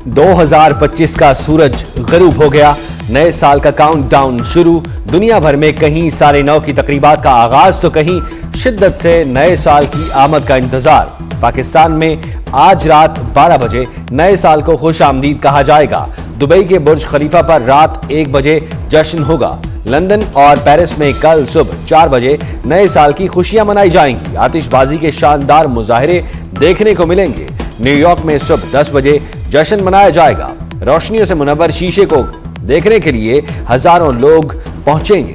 2025 का सूरज गरूब हो गया, नए साल का काउंटडाउन शुरू। दुनिया भर में कहीं 9:30 की तकरीबात का आगाज तो कहीं शिद्दत से नए साल की आमद का इंतजार। पाकिस्तान में आज रात 12 बजे नए साल को खुश आमदीद कहा जाएगा। दुबई के बुर्ज खलीफा पर रात 1 बजे जश्न होगा। लंदन और पेरिस में कल सुबह 4 बजे नए साल की खुशियां मनाई जाएंगी। आतिशबाजी के शानदार मुजाहरे देखने को मिलेंगे। न्यूयॉर्क में सुबह 10 बजे जश्न मनाया जाएगा। रोशनियों से मुनव्वर शीशे को देखने के लिए हजारों लोग पहुंचेंगे।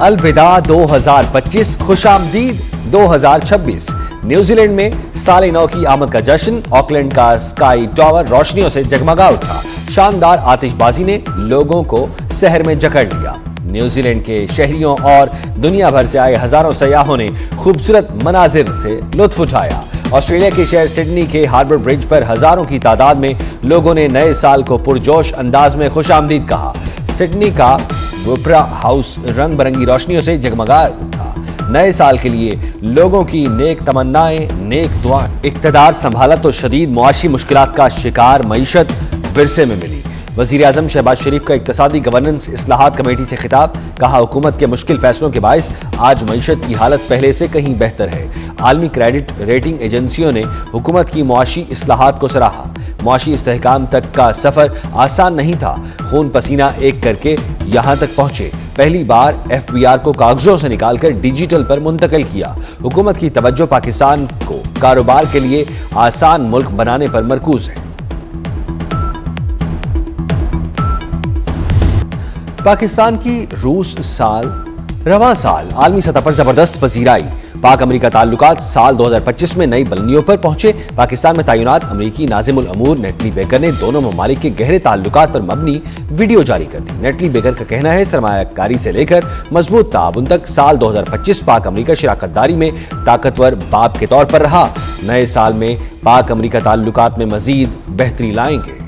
अलविदा 2025, खुशामदीद 2026। न्यूजीलैंड में 9:30 की आमद का जश्न। ऑकलैंड का स्काई टावर रोशनियों से जगमगा उठा। शानदार आतिशबाजी ने लोगों को शहर में जकड़ लिया। न्यूजीलैंड के शहरियों और दुनिया भर से आए हजारों सयाहों ने खूबसूरत मनाजिर से लुत्फ उठाया। ऑस्ट्रेलिया के शहर सिडनी के हार्बर ब्रिज पर हजारों की तादाद में लोगों ने नए साल को पुरजोश अंदाज में खुशामदीद कहा। सिडनी का ओपेरा हाउस रंग बिरंगी रोशनियों से जगमगा उठा। नए साल के लिए लोगों की नेक तमन्नाएं, नेक दुआएं। इक़्तिदार संभाला तो शदीद मुआशी मुश्किलात का शिकार मईशत विरसे में मिली। वज़ीर-ए-आज़म शहबाज शरीफ का इक़्तिसादी गवर्नेंस इस्लाहात कमेटी से खिताब। कहा, हुकूमत के मुश्किल फैसलों के बायस आज मईशत की हालत पहले से कहीं बेहतर है। आलमी क्रेडिट रेटिंग एजेंसियों ने हुकूमत की मुआशी इस्लाहात को सराहा। मुआशी इस्तेहकाम तक का सफर आसान नहीं था। खून पसीना एक करके यहाँ तक पहुंचे। पहली बार FBR को कागजों से निकालकर डिजिटल पर मुंतकिल किया। हुकूमत की तवज्जो पाकिस्तान को कारोबार के लिए आसान मुल्क बनाने पर मरकूज है। पाकिस्तान की रूस रवां साल आलमी सतह पर जबरदस्त पजीराई। पाक अमरीका ताल्लुकात साल 2025 में नई बुलंदियों पर पहुंचे। पाकिस्तान में तैनात अमरीकी नाज़िमुल अमूर नेटली बेकर ने दोनों ममालिक के गहरे ताल्लुकात पर मबनी वीडियो जारी कर दी। नेटली बेकर का कहना है, सरमायाकारी से लेकर मजबूत ताउन तक साल 2025 पाक अमरीका शराकतदारी में ताकतवर बाब के तौर पर रहा। नए साल में पाक अमरीका ताल्लुकात में मजीद बेहतरी लाएंगे।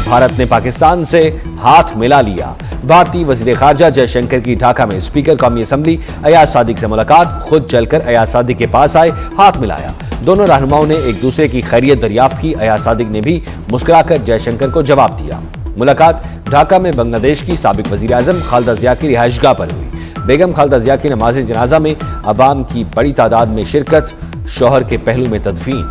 भारत ने पाकिस्तान से हाथ मिला लिया। भारतीय वज़ीर ख़ारजा जयशंकर की ढाका में स्पीकर कौमी असम्बली अयाज सादिक से मुलाकात। खुद चलकर अयाज सादिक के पास आए, हाथ मिलाया। दोनों रहनुमाओं ने एक दूसरे की खैरियत दरियाफ्त की। अयाज सादिक ने भी मुस्कुराकर जयशंकर को जवाब दिया। मुलाकात ढाका में बांग्लादेश की साबिक वज़ीर-ए-आज़म खालिदा ज़िया की रिहाइशगाह पर हुई। बेगम खालिदा ज़िया की नमाज़ जनाजा में अवाम की बड़ी तादाद में शिरकत। शौहर के पहलू में तदफीन।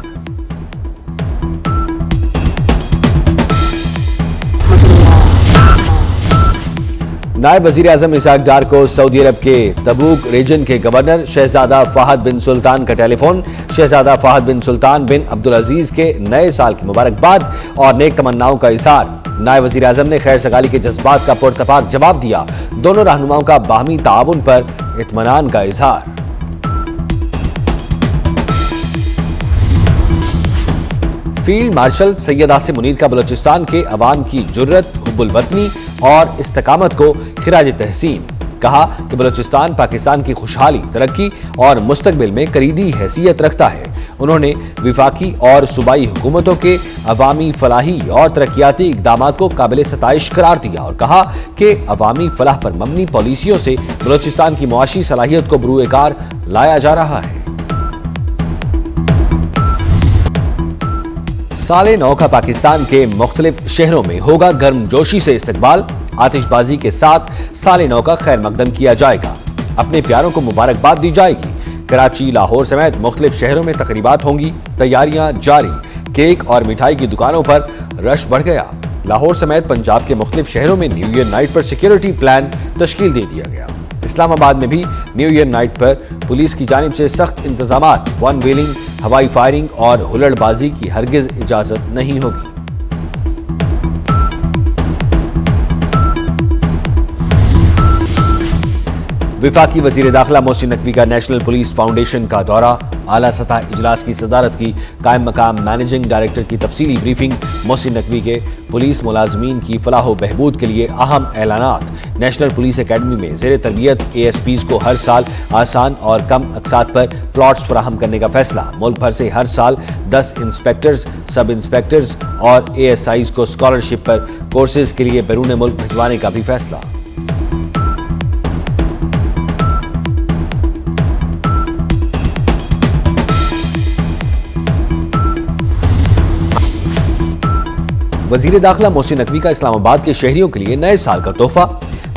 नायब वज़ीर-ए-आज़म इसहाक डार को सऊदी अरब के तबूक रीजन के गवर्नर शहजादा फहद बिन सुल्तान का टेलीफोन। शहजादा फहद बिन सुल्तान बिन अब्दुल अजीज के नए साल की मुबारकबाद और नेक तमन्नाओं का इज़हार। नायब वज़ीर-ए-आज़म ने खैर सगाली के जज्बात का पुरतफाक जवाब दिया। दोनों रहनुमाओं का बाहमी ताउन पर इत्मीनान का इज़हार। फील्ड मार्शल सैयद आसिम मुनीर का बलूचिस्तान के अवाम की जुर्रत, हुब्बुल वतनी और इस्तकामत को खिराज तहसीन। कहा कि बलूचिस्तान पाकिस्तान की खुशहाली, तरक्की और मुस्तकबिल में कलीदी हैसियत रखता है। उन्होंने विफाकी और सूबाई हुकूमतों के अवामी फलाही और तरक्याती इक़दामात को काबिल सताइश करार दिया और कहा कि अवामी फलाह पर मबनी पॉलिसियों से बलूचिस्तान की मुआशी सलाहियत को बरूए कार लाया जा रहा है। साले नौ का पाकिस्तान के मुख्तलिफ शहरों में होगा गर्मजोशी से इस्तकबाल। आतिशबाजी के साथ साले नौ का खैर मकदम किया जाएगा। अपने प्यारों को मुबारकबाद दी जाएगी। कराची, लाहौर समेत मुख्तलिफ शहरों में तकरीबात होंगी। तैयारियां जारी। केक और मिठाई की दुकानों पर रश बढ़ गया। लाहौर समेत पंजाब के मुख्तलिफ शहरों में न्यू ईयर नाइट पर सिक्योरिटी प्लान तश्कील दे दिया गया। इस्लामाबाद में भी न्यू ईयर नाइट पर पुलिस की जानिब से सख्त इंतजामात। वन व्हीलिंग, हवाई फायरिंग और हुल्लड़बाजी की हरगिज इजाजत नहीं होगी। विफाकी वजीर दाखिला मोहसिन नकवी का नेशनल पुलिस फाउंडेशन का दौरा। आला सतह इजलास की सदारत की कायम मकाम मैनेजिंग डायरेक्टर की तफसीली ब्रीफिंग। मोहसिन नकवी के पुलिस मुलाजमीन की फलाह व बहबूद के लिए अहम ऐलानात। नेशनल पुलिस एकेडमी में ज़ेर तरबियत ASPs को हर साल आसान और कम अक़सात पर प्लॉट्स फराहम करने का फैसला। मुल्क भर से हर साल 10 इंस्पेक्टर्स, सब इंस्पेक्टर्स और ASIs को स्कॉलरशिप पर कोर्सेज के लिए बैरून मुल्क भिजवाने का भी फैसला। وزیر داخلہ محسن نقوی کا اسلام آباد کے شہریوں کے لیے نئے سال کا تحفہ۔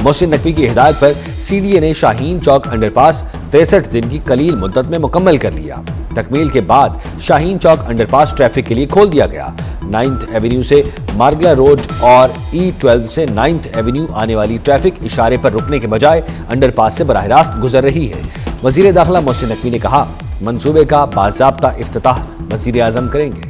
محسن نقوی کی ہدایت پر سی ڈی اے نے شاہین چوک انڈر پاس 63 دن کی قلیل مدت میں مکمل کر لیا۔ تکمیل کے بعد شاہین چوک انڈر پاس ٹریفک کے لیے کھول دیا گیا۔ 9th ایونیو سے مارگلا روڈ اور E12 سے 9th ایونیو آنے والی ٹریفک اشارے پر رکنے کے بجائے انڈر پاس سے براہ راست گزر رہی ہے۔ وزیر داخلہ محسن نقوی نے کہا، منصوبے کا باضابطہ افتتاح وزیر اعظم کریں گے۔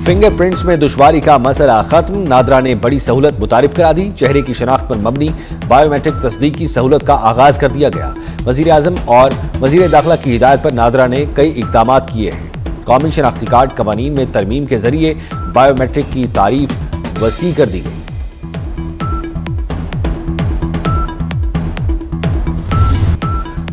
فنگر پرنٹس میں دشواری کا مسئلہ ختم، نادرا نے بڑی سہولت متعارف کرا دی۔ چہرے کی شناخت پر مبنی بائیو میٹرک تصدیق کی سہولت کا آغاز کر دیا گیا۔ وزیر اعظم اور وزیر داخلہ کی ہدایت پر نادرا نے کئی اقدامات کیے ہیں۔ قومی شناختی کارڈ قوانین میں ترمیم کے ذریعے بائیو میٹرک کی تعریف وسیع کر دی گئی۔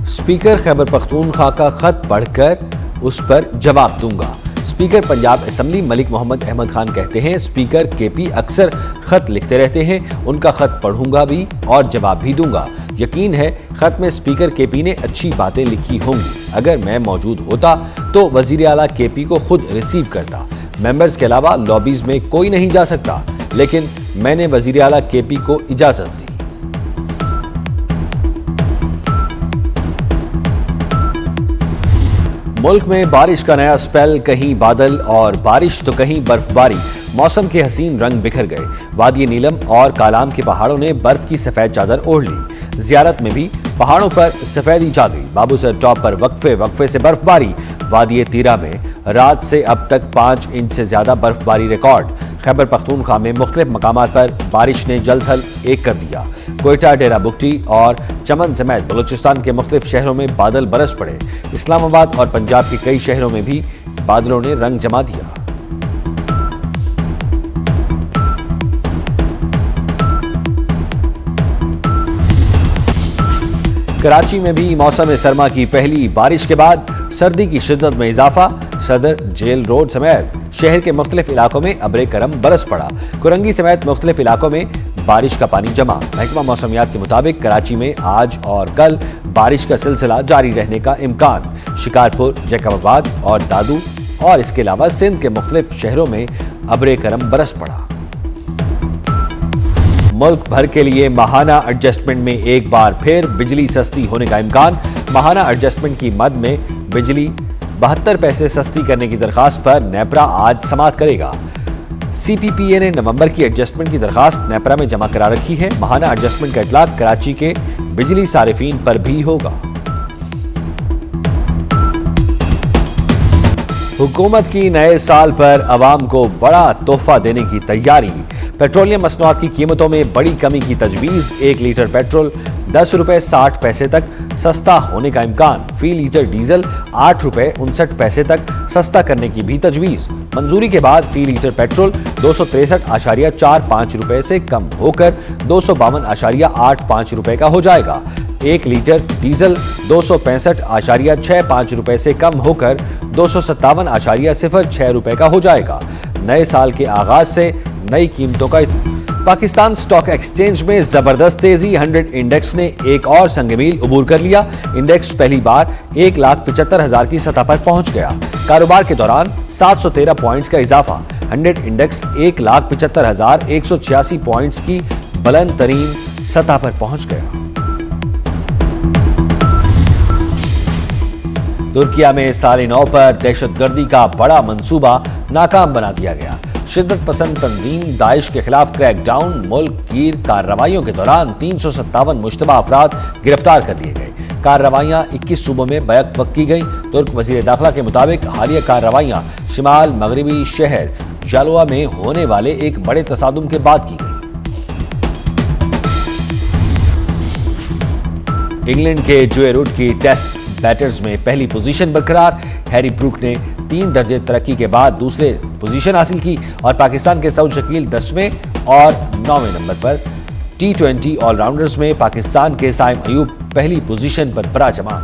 اسپیکر خیبر پختونخوا کا خط پڑھ کر اس پر جواب دوں گا۔ اسپیکر پنجاب اسمبلی ملک محمد احمد خان کہتے ہیں، اسپیکر کے پی اکثر خط لکھتے رہتے ہیں، ان کا خط پڑھوں گا بھی اور جواب بھی دوں گا۔ یقین ہے خط میں اسپیکر کے پی نے اچھی باتیں لکھی ہوں گی۔ اگر میں موجود ہوتا تو وزیر اعلیٰ کے پی کو خود ریسیو کرتا۔ ممبرز کے علاوہ لابیز میں کوئی نہیں جا سکتا، لیکن میں نے وزیر اعلیٰ کے پی کو اجازت دی۔ ملک میں بارش کا نیا سپیل، کہیں بادل اور بارش تو کہیں برف باری، موسم کے حسین رنگ بکھر گئے۔ وادی نیلم اور کالام کے پہاڑوں نے برف کی سفید چادر اوڑھ لی۔ زیارت میں بھی پہاڑوں پر سفیدی چھا گئی۔ بابو سر ٹاپ پر وقفے سے برف باری۔ وادی تیرہ میں رات سے اب تک 5 انچ سے زیادہ برف باری ریکارڈ۔ خیبر پختونخوا میں مختلف مقامات پر بارش نے جل تھل ایک کر دیا۔ کوئٹہ، ڈیرہ بگٹی اور چمن سمیت بلوچستان کے مختلف شہروں میں بادل برس پڑے۔ اسلام آباد اور پنجاب کے کئی شہروں میں بھی بادلوں نے رنگ جما دیا۔ کراچی میں بھی موسم سرما کی پہلی بارش کے بعد سردی کی شدت میں اضافہ۔ صدر جیل روڈ سمیت شہر کے مختلف علاقوں میں ابر کرم برس پڑا۔ کرنگی سمیت مختلف علاقوں میں بارش کا پانی جمع۔ محکمہ موسمیات کے مطابق کراچی میں آج اور کل بارش کا سلسلہ جاری رہنے کا امکان۔ شکارپور، جیکب آباد اور دادو اور اس کے علاوہ سندھ کے مختلف شہروں میں ابر کرم برس پڑا۔ ملک بھر کے لیے ماہانہ ایڈجسٹمنٹ میں ایک بار پھر بجلی سستی ہونے کا امکان۔ ماہانہ ایڈجسٹمنٹ کی مد میں بجلی 72 پیسے سستی کرنے کی درخواست پر نیپرا آج سماعت کرے گا۔ سی پی پی اے نے نومبر کی ایڈجسٹمنٹ کی درخواست نیپرا میں جمع کرا رکھی ہے۔ ماہانہ ایڈجسٹمنٹ کا اطلاق کراچی کے بجلی صارفین پر بھی ہوگا۔ حکومت کی نئے سال پر عوام کو بڑا تحفہ دینے کی تیاری۔ پیٹرولیم مصنوعات کی قیمتوں میں بڑی کمی کی تجویز۔ 1 لیٹر پیٹرول 10 روپے 60 پیسے تک سستا ہونے کا امکان۔ فی لیٹر ڈیزل 8 روپے 59 پیسے تک سستا کرنے کی بھی تجویز۔ منظوری کے بعد فی لیٹر پیٹرول 263.45 روپے سے کم ہو کر 252.85 روپے کا ہو جائے گا۔ 1 لیٹر ڈیزل 265.65 روپے سے کم ہو کر 257.06 روپے کا ہو جائے گا۔ نئے سال کے آغاز سے نئی قیمتوں کا پاکستان اسٹاک ایکسچینج میں زبردست تیزی۔ 100 انڈیکس نے ایک اور سنگ میل عبور کر لیا۔ انڈیکس پہلی بار 1,75,000 کی سطح پر پہنچ گیا۔ کاروبار کے دوران 713 پوائنٹس کا اضافہ۔ 100 انڈیکس 1,75,186 پوائنٹس کی بلند ترین سطح پر پہنچ گیا۔ ترکیہ میں سال نو پر دہشت گردی کا بڑا منصوبہ ناکام بنا دیا گیا۔ شدت پسند تنظیم داعش کے خلاف کریک ڈاؤن۔ ملک گیر کارروائیوں کے دوران 357 مشتبہ افراد گرفتار کر لیے گئے۔ کارروائیاں 21 صوبوں میں بیک وقت کی گئیں۔ ترک وزیر داخلہ کے مطابق حالیہ کارروائیاں شمال مغربی شہر جالوا میں ہونے والے ایک بڑے تصادم کے بعد کی گئیں۔ انگلینڈ کے جوئے روٹ کی ٹیسٹ بیٹرز میں پہلی پوزیشن برقرار۔ ہیری بروک نے 3 درجے ترقی کے بعد دوسرے پوزیشن حاصل کی اور پاکستان کے سعود شکیل 10ویں اور 9ویں نمبر پر۔ T20 آل راؤنڈرز میں پاکستان کے سائم ایوب پہلی پوزیشن پر براجمان۔